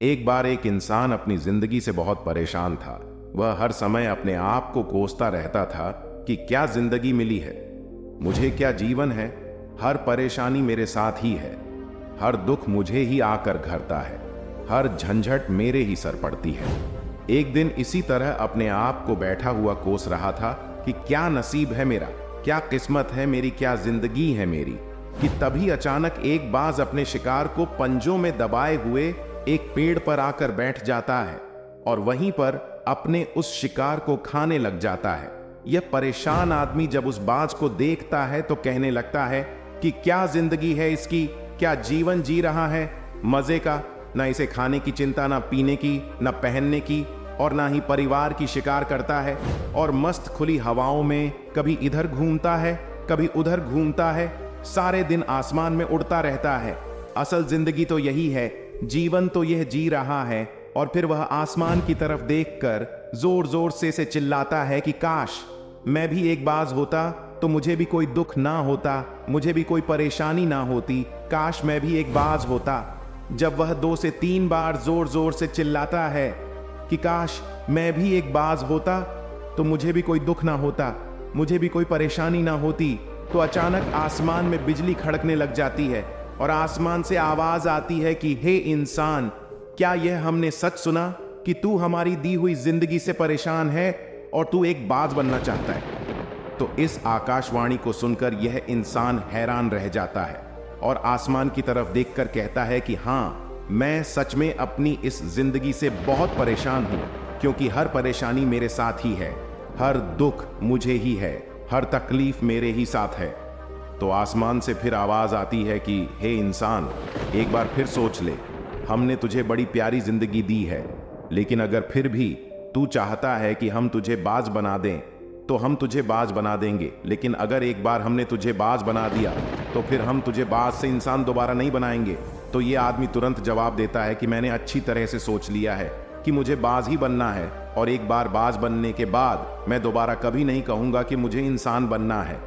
एक बार एक इंसान अपनी जिंदगी से बहुत परेशान था। वह हर समय अपने आप को कोसता रहता था कि क्या जिंदगी मिली है, मुझे क्या जीवन है। हर परेशानी मेरे साथ ही है, हर दुख मुझे ही आकर घरता है, हर झंझट मेरे ही सर पड़ती है। एक दिन इसी तरह अपने आप को बैठा हुआ कोस रहा था कि क्या नसीब है मेरा, क्या किस्मत है मेरी, क्या जिंदगी है मेरी, कि तभी अचानक एक बाज अपने शिकार को पंजों में दबाए हुए एक पेड़ पर आकर बैठ जाता है और वहीं पर अपने उस शिकार को खाने लग जाता है। यह परेशान आदमी जब उस बाज को देखता है तो कहने लगता है कि क्या जिंदगी है इसकी, क्या जीवन जी रहा है मजे का। ना इसे खाने की चिंता, ना पीने की, ना पहनने की, और ना ही परिवार की शिकार करता है। और मस्त खुली हवाओं में कभी इधर घूमता है, कभी उधर घूमता है, सारे दिन आसमान में उड़ता रहता है। असल जिंदगी तो यही है, जीवन तो यह जी रहा है। और फिर वह आसमान की तरफ देखकर जोर जोर से इसे चिल्लाता है कि काश मैं भी एक बाज होता तो मुझे भी कोई दुख ना होता, मुझे भी कोई परेशानी ना होती, काश मैं भी एक बाज होता। जब वह 2 से 3 बार जोर जोर से चिल्लाता है कि काश मैं भी एक बाज होता तो मुझे भी कोई दुख ना होता, मुझे भी कोई परेशानी ना होती, तो अचानक आसमान में बिजली खड़कने लग जाती है और आसमान से आवाज आती है कि हे इंसान, क्या यह हमने सच सुना कि तू हमारी दी हुई जिंदगी से परेशान है और तू एक बाज बनना चाहता है। तो इस आकाशवाणी को सुनकर यह इंसान हैरान रह जाता है और आसमान की तरफ देखकर कहता है कि हाँ, मैं सच में अपनी इस जिंदगी से बहुत परेशान हूं, क्योंकि हर परेशानी मेरे साथ ही है, हर दुख मुझे ही है, हर तकलीफ मेरे ही साथ है। तो आसमान से फिर आवाज आती है कि हे इंसान, एक बार फिर सोच ले, हमने तुझे बड़ी प्यारी जिंदगी दी है, लेकिन अगर फिर भी तू चाहता है कि हम तुझे बाज बना दें तो हम तुझे बाज बना देंगे। लेकिन अगर एक बार हमने तुझे बाज बना दिया तो फिर हम तुझे बाज से इंसान दोबारा नहीं बनाएंगे। तो ये आदमी तुरंत जवाब देता है कि मैंने अच्छी तरह से सोच लिया है कि मुझे बाज ही बनना है, और एक बार बाज बनने के बाद मैं दोबारा कभी नहीं कहूंगा कि मुझे इंसान बनना है।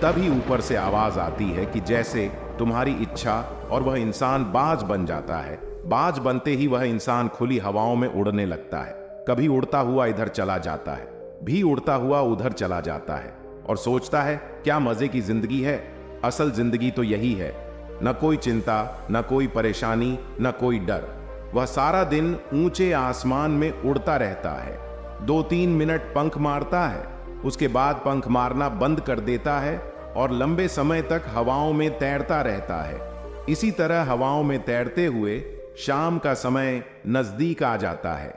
तभी ऊपर से आवाज आती है कि जैसे तुम्हारी इच्छा, और वह इंसान बाज बन जाता है। बाज बनते ही वह इंसान खुली हवाओं में उड़ने लगता है, कभी उड़ता हुआ इधर चला जाता है, भी उड़ता हुआ उधर चला जाता है, और सोचता है क्या मजे की जिंदगी है। असल जिंदगी तो यही है, न कोई चिंता, न कोई परेशानी, न कोई डर। वह सारा दिन ऊंचे आसमान में उड़ता रहता है, 2-3 मिनट पंख मारता है, उसके बाद पंख मारना बंद कर देता है और लंबे समय तक हवाओं में तैरता रहता है। इसी तरह हवाओं में तैरते हुए शाम का समय नजदीक आ जाता है।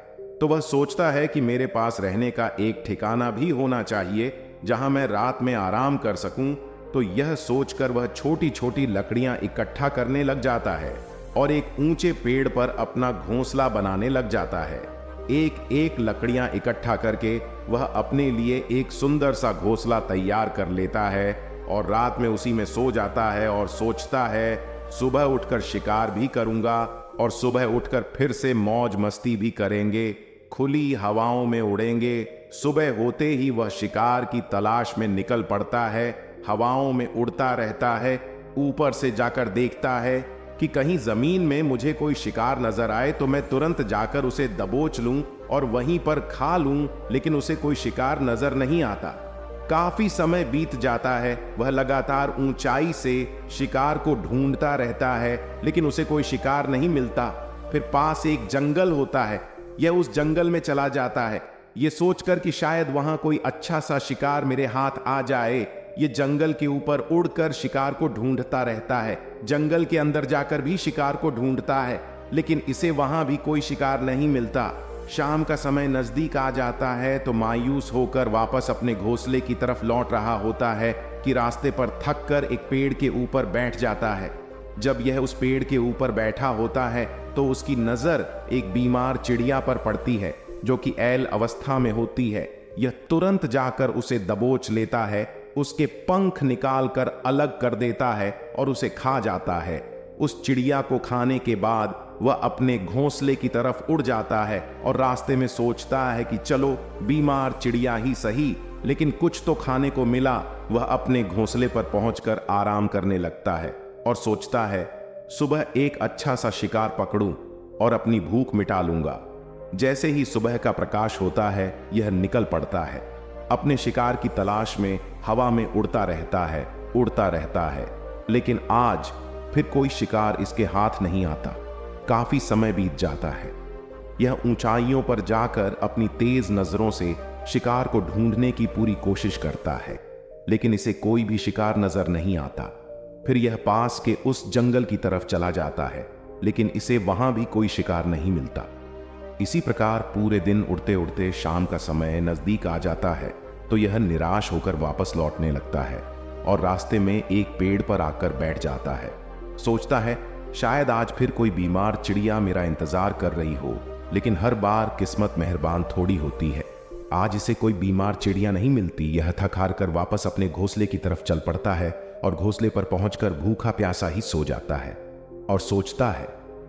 तो वह सोचता है कि मेरे पास रहने का एक ठिकाना भी होना चाहिए जहां मैं रात में आराम कर सकूं। तो यह सोचकर वह छोटी छोटी लकड़ियां इकट्ठा करने लग जाता है और एक ऊंचे पेड़ पर अपना घोंसला बनाने लग जाता है। एक एक लकड़ियां इकट्ठा करके वह अपने लिए एक सुंदर सा घोंसला तैयार कर लेता है और रात में उसी में सो जाता है और सोचता है सुबह उठकर शिकार भी करूंगा और सुबह उठकर फिर से मौज मस्ती भी करेंगे, खुली हवाओं में उड़ेंगे। सुबह होते ही वह शिकार की तलाश में निकल पड़ता है, हवाओं में उड़ता रहता है, ऊपर से जाकर देखता है कि कहीं जमीन में मुझे कोई शिकार नजर आए तो मैं तुरंत जाकर उसे दबोच लूं और वहीं पर खा लूं, लेकिन उसे कोई शिकार नजर नहीं आता। काफी समय बीत जाता है, वह लगातार ऊंचाई से शिकार को ढूंढता रहता है, लेकिन उसे कोई शिकार नहीं मिलता। फिर पास एक जंगल होता है, यह उस जंगल में चला जाता है, ये सोचकर कि शायद वहां कोई अच्छा सा शिकार मेरे हाथ आ जाए। ये जंगल के ऊपर उड़कर शिकार को ढूंढता रहता है, जंगल के अंदर जाकर भी शिकार को ढूंढता है, लेकिन इसे वहां भी कोई शिकार नहीं मिलता। शाम का समय नजदीक आ जाता है तो मायूस होकर वापस अपने घोंसले की तरफ लौट रहा होता है कि रास्ते पर थक कर एक पेड़ के ऊपर बैठ जाता है। जब यह उस पेड़ के ऊपर बैठा होता है तो उसकी नजर एक बीमार चिड़िया पर पड़ती है जो कि ऐल अवस्था में होती है। यह तुरंत जाकर उसे दबोच लेता है, उसके पंख निकाल कर अलग कर देता है और उसे खा जाता है। उस चिड़िया को खाने के बाद वह अपने घोंसले की तरफ उड़ जाता है और रास्ते में सोचता है कि चलो बीमार चिड़िया ही सही, लेकिन कुछ तो खाने को मिला। वह अपने घोंसले पर पहुंचकर आराम करने लगता है और सोचता है सुबह एक अच्छा सा शिकार पकड़ूं। और अपनी भूख मिटा लूंगा। जैसे ही सुबह का प्रकाश होता है, यह निकल पड़ता है। अपने शिकार की तलाश में हवा में उड़ता रहता है। लेकिन आज फिर कोई शिकार इसके हाथ नहीं आता। काफी समय बीत जाता है। यह ऊंचाइयों पर जाकर अपनी तेज नजरों से शिकार को ढूंढने की पूरी कोशिश करता है, लेकिन इसे कोई भी शिकार नजर नहीं आता। फिर यह पास के उस जंगल की तरफ चला जाता है, लेकिन इसे वहां भी कोई शिकार नहीं मिलता। इसी प्रकार पूरे दिन उड़ते उड़ते शाम का समय नजदीक आ जाता है, तो यह निराश होकर वापस लौटने लगता है और रास्ते में एक पेड़ पर आकर बैठ जाता है। सोचता है शायद आज फिर कोई बीमार चिड़िया मेरा इंतजार कर रही हो, लेकिन हर बार किस्मत मेहरबान थोड़ी होती है। आज इसे कोई बीमार चिड़िया नहीं मिलती। यह थक हार कर वापस अपने घोंसले की तरफ चल पड़ता है और घोंसले पर पहुंचकर भूखा प्यासा ही सो जाता है और सोचता है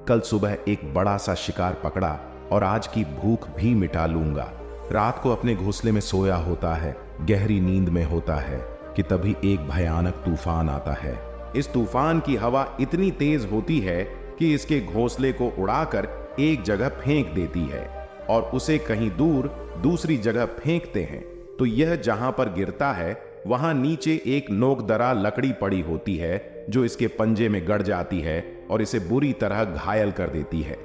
कल सुबह एक बड़ा सा शिकार पकड़ा और आज की भूख भी मिटा लूंगा। रात को अपने घोंसले में सोया होता है, गहरी नींद में होता है कि तभी एक भयानक तूफान आता है। इस तूफान की हवा इतनी तेज होती है कि इसके घोंसले को उड़ाकर एक जगह फेंक देती है और उसे कहीं दूर दूसरी जगह फेंकते हैं। तो यह जहां पर गिरता है वहां नीचे एक नोकदरा लकड़ी पड़ी होती है, जो इसके पंजे में गड़ जाती है और इसे बुरी तरह घायल कर देती है।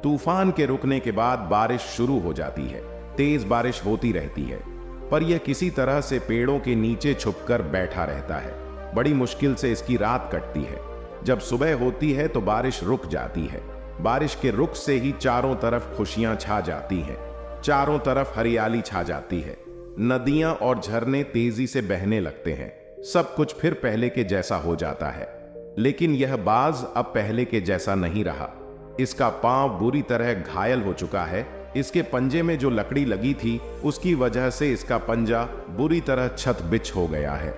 तूफान के रुकने के बाद बारिश शुरू हो जाती है। तेज बारिश होती रहती है, पर यह किसी तरह से पेड़ों के नीचे छुपकर बैठा रहता है। बड़ी मुश्किल से इसकी रात कटती है। जब सुबह होती है तो बारिश रुक जाती है। बारिश के रुख से ही चारों तरफ खुशियां छा जाती हैं। चारों तरफ हरियाली छा जाती है। नदियां और झरने तेजी से बहने लगते हैं। सब कुछ फिर पहले के जैसा हो जाता है। लेकिन यह बाज अब पहले के जैसा नहीं रहा। इसका पांव बुरी तरह घायल हो चुका है। इसके पंजे में जो लकड़ी लगी थी उसकी वजह से इसका पंजा बुरी तरह छत बिछ हो गया है।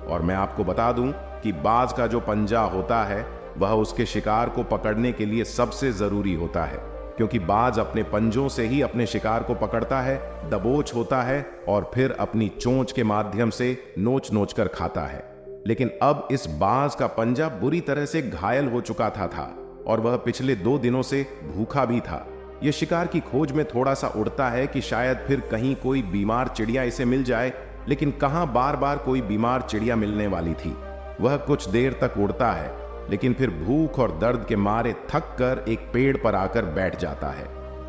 और मैं आपको बता दूं कि बाज का जो पंजा होता है वह उसके शिकार को पकड़ने के लिए सबसे जरूरी होता है, क्योंकि बाज अपने पंजों से ही अपने शिकार को पकड़ता है, दबोच होता है और फिर अपनी चोंच के माध्यम से नोच नोच कर खाता है। लेकिन अब इस बाज का पंजा बुरी तरह से घायल हो चुका था और वह पिछले 2 दिनों से भूखा भी था। यह शिकार की खोज में थोड़ा सा उड़ता है कि शायद फिर कहीं कोई बीमार चिड़िया इसे मिल जाए, लेकिन कहां बार बार कोई बीमार चिड़िया मिलने वाली थी। वह कुछ देर तक उड़ता है, लेकिन फिर भूख और दर्द के मारे थक कर एक पेड़ पर आकर बैठ जाता है।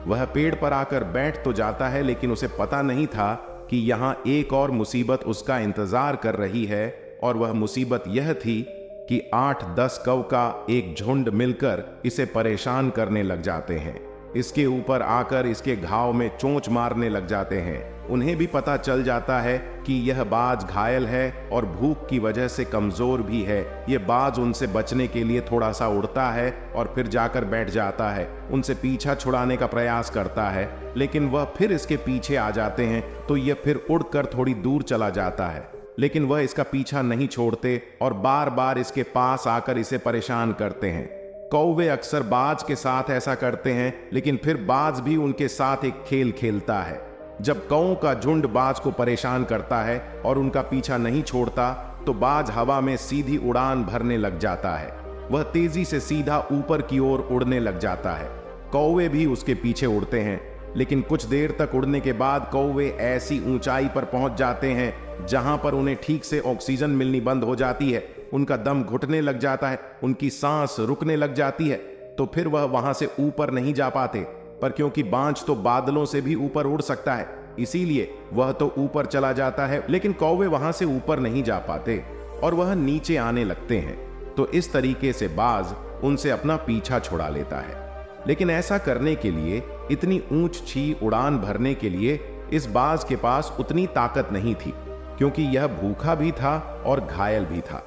वह पेड़ पर आकर बैठ तो जाता है, लेकिन उसे पता नहीं था कि यहाँ एक और मुसीबत उसका इंतजार कर रही है। और वह मुसीबत यह थी कि 8-10 कौ का एक झुंड मिलकर इसे परेशान करने लग जाते हैं। इसके ऊपर आकर इसके घाव में चोंच मारने लग जाते हैं। उन्हें भी पता चल जाता है कि यह बाज घायल है और भूख की वजह से कमजोर भी है। यह बाज उनसे बचने के लिए थोड़ा सा उड़ता है और फिर जाकर बैठ जाता है। उनसे पीछा छुड़ाने का प्रयास करता है, लेकिन वह फिर इसके पीछे आ जाते हैं, तो यह फिर उड़कर थोड़ी दूर चला जाता है। लेकिन वह इसका पीछा नहीं छोड़ते और बार बार इसके पास आकर इसे परेशान करते हैं। कौवे अक्सर बाज के साथ ऐसा करते हैं, लेकिन फिर बाज भी उनके साथ एक खेल खेलता है। जब कौओं का झुंड बाज को परेशान करता है और उनका पीछा नहीं छोड़ता, तो बाज हवा में सीधी उड़ान भरने लग जाता है। वह तेजी से सीधा ऊपर की ओर उड़ने लग जाता है। कौवे भी उसके पीछे उड़ते हैं, लेकिन कुछ देर तक उड़ने के बाद कौवे ऐसी ऊंचाई पर पहुंच जाते हैं जहां पर उन्हें ठीक से ऑक्सीजन मिलनी बंद हो जाती है। उनका दम घुटने लग जाता है, उनकी सांस रुकने लग जाती है। तो फिर वह वहां से ऊपर नहीं जा पाते, पर क्योंकि बाज तो बादलों से भी ऊपर उड़ सकता है, इसीलिए वह तो ऊपर चला जाता है। लेकिन कौवे वहां से ऊपर नहीं जा पाते और वह नीचे आने लगते हैं। तो इस तरीके से बाज उनसे अपना पीछा छुड़ा लेता है। लेकिन ऐसा करने के लिए, इतनी ऊंची उड़ान भरने के लिए इस बाज के पास उतनी ताकत नहीं थी, क्योंकि यह भूखा भी था और घायल भी था।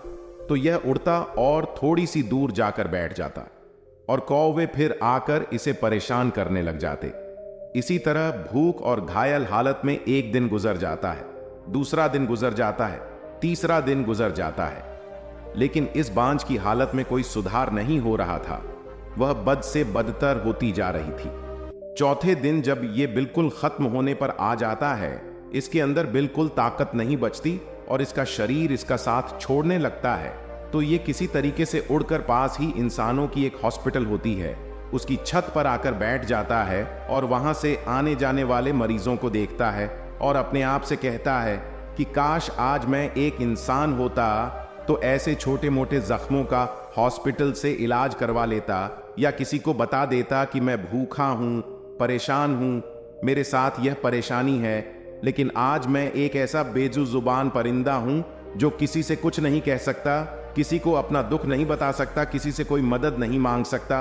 तो यह उड़ता और थोड़ी सी दूर जाकर बैठ जाता और कौवे फिर आकर इसे परेशान करने लग जाते। इसी तरह भूख और घायल हालत में एक दिन गुजर जाता है, दूसरा दिन गुजर जाता है, तीसरा दिन गुजर जाता है। लेकिन इस बाज की हालत में कोई सुधार नहीं हो रहा था। वह बद से बदतर होती जा रही थी। चौथे दिन जब यह बिल्कुल खत्म होने पर आ जाता है, इसके अंदर बिल्कुल ताकत नहीं बचती और इसका शरीर इसका साथ छोड़ने लगता है। तो ये किसी तरीके से उड़कर पास ही इंसानों की एक हॉस्पिटल होती है, उसकी छत पर आकर बैठ जाता है और वहां से आने जाने वाले मरीजों को देखता है और अपने आप से कहता है कि काश आज मैं एक इंसान होता तो ऐसे छोटे मोटे जख्मों का हॉस्पिटल से इलाज करवा लेता, या किसी को बता देता कि मैं भूखा हूं, परेशान हूं, मेरे साथ यह परेशानी है। लेकिन आज मैं एक ऐसा बेजुबान परिंदा हूं जो किसी से कुछ नहीं कह सकता, किसी को अपना दुख नहीं बता सकता, किसी से कोई मदद नहीं मांग सकता।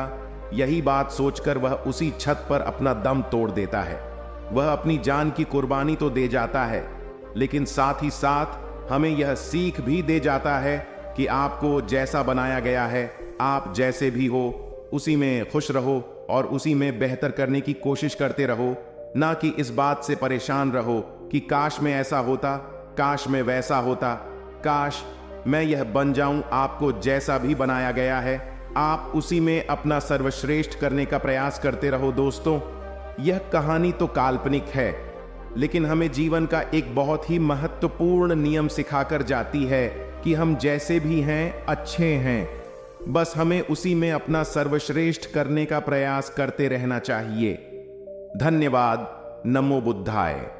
यही बात सोचकर वह उसी छत पर अपना दम तोड़ देता है। वह अपनी जान की कुर्बानी तो दे जाता है, लेकिन साथ ही साथ हमें यह सीख भी दे जाता है कि आपको जैसा बनाया गया है, आप जैसे भी हो, उसी में खुश रहो और उसी में बेहतर करने की कोशिश करते रहो, ना कि इस बात से परेशान रहो कि काश मैं ऐसा होता, काश मैं वैसा होता, काश मैं यह बन जाऊं। आपको जैसा भी बनाया गया है, आप उसी में अपना सर्वश्रेष्ठ करने का प्रयास करते रहो। दोस्तों, यह कहानी तो काल्पनिक है, लेकिन हमें जीवन का एक बहुत ही महत्वपूर्ण नियम सिखाकर जाती है कि हम जैसे भी हैं अच्छे हैं, बस हमें उसी में अपना सर्वश्रेष्ठ करने का प्रयास करते रहना चाहिए। धन्यवाद। नमो बुद्धाय।